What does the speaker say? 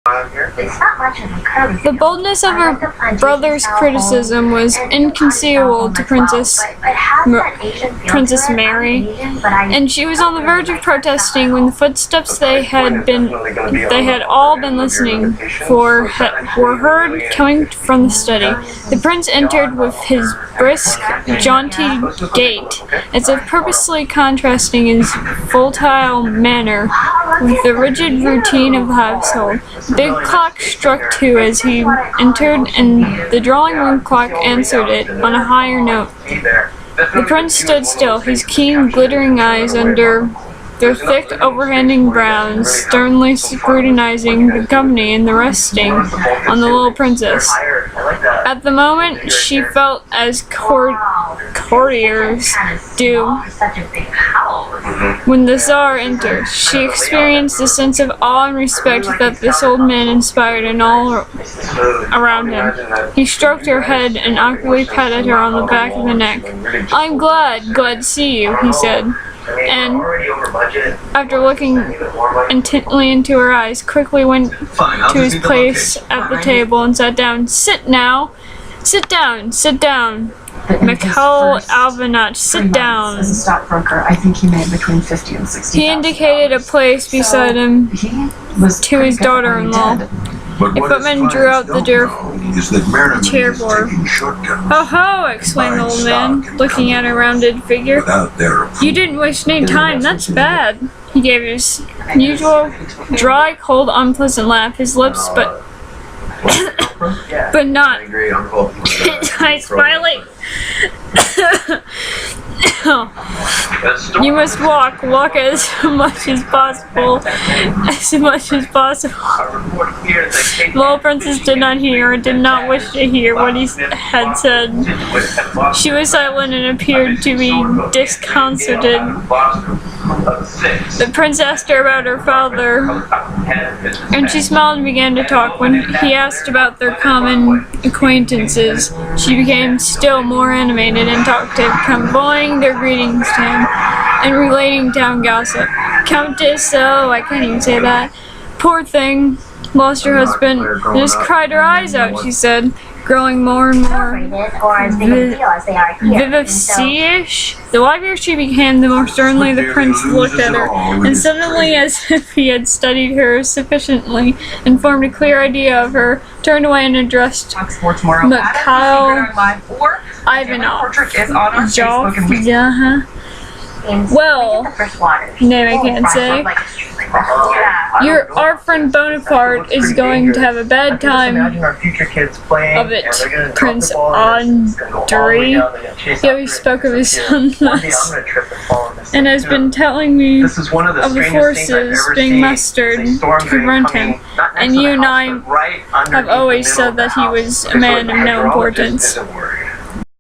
The boldness of her brother's criticism was inconceivable to Princess Mary, and she was on the verge of protesting when the footsteps they had all been listening for were heard coming from the study. The prince entered with his brisk, jaunty gait, as if purposely contrasting his volatile manner with the rigid routine of the household. The big clock struck 2 as he entered, and the drawing-room clock answered it on a higher note. The prince stood still, his keen, glittering eyes under their thick, overhanging brows sternly scrutinizing the company and the resting on the little princess. At the moment, she felt as courtiers do when the Tsar enters. She experienced a sense of awe and respect that this old man inspired in all around him. He stroked her head and awkwardly patted her on the back of the neck. "I'm glad to see you," he said. And, after looking intently into her eyes, quickly went to his place at the table and sat down. "Sit now! Sit down! Sit down! Mikhail Alvanach, sit down!" As a stockbroker, I think he made between 50 and 60. He indicated a place beside him to his daughter-in-law. A footman drew out the chair for her. "Oh ho!" exclaimed the old man, looking at her rounded figure. "You didn't waste any time, that's bad." He gave his usual dry, cold, unpleasant laugh, his lips but not his eyes smiling. "You must walk as much as possible. The little princess did not hear, or did not wish to hear, what he had said. She was silent and appeared to be disconcerted. The prince asked her about her father, and she smiled and began to talk. When he asked about their common acquaintances, she became still more animated and talkative, convoying their greetings to him, and relating town gossip. "Countess, oh, I can't even say that. Poor thing, lost her husband, and just cried her eyes out," she said, growing more and more vivacious. The livelier she became, the more sternly the prince looked at her, and suddenly, as if he had studied her sufficiently and formed a clear idea of her, turned away and addressed Mikhail Ivanov. "Well, name I can't say. Our friend Bonaparte is going to have a bad time of it, Prince Andrei." He always spoke of his son thus, "and has been telling me of the forces being mustered to confront him, and you and I have always said that he was a man of no importance."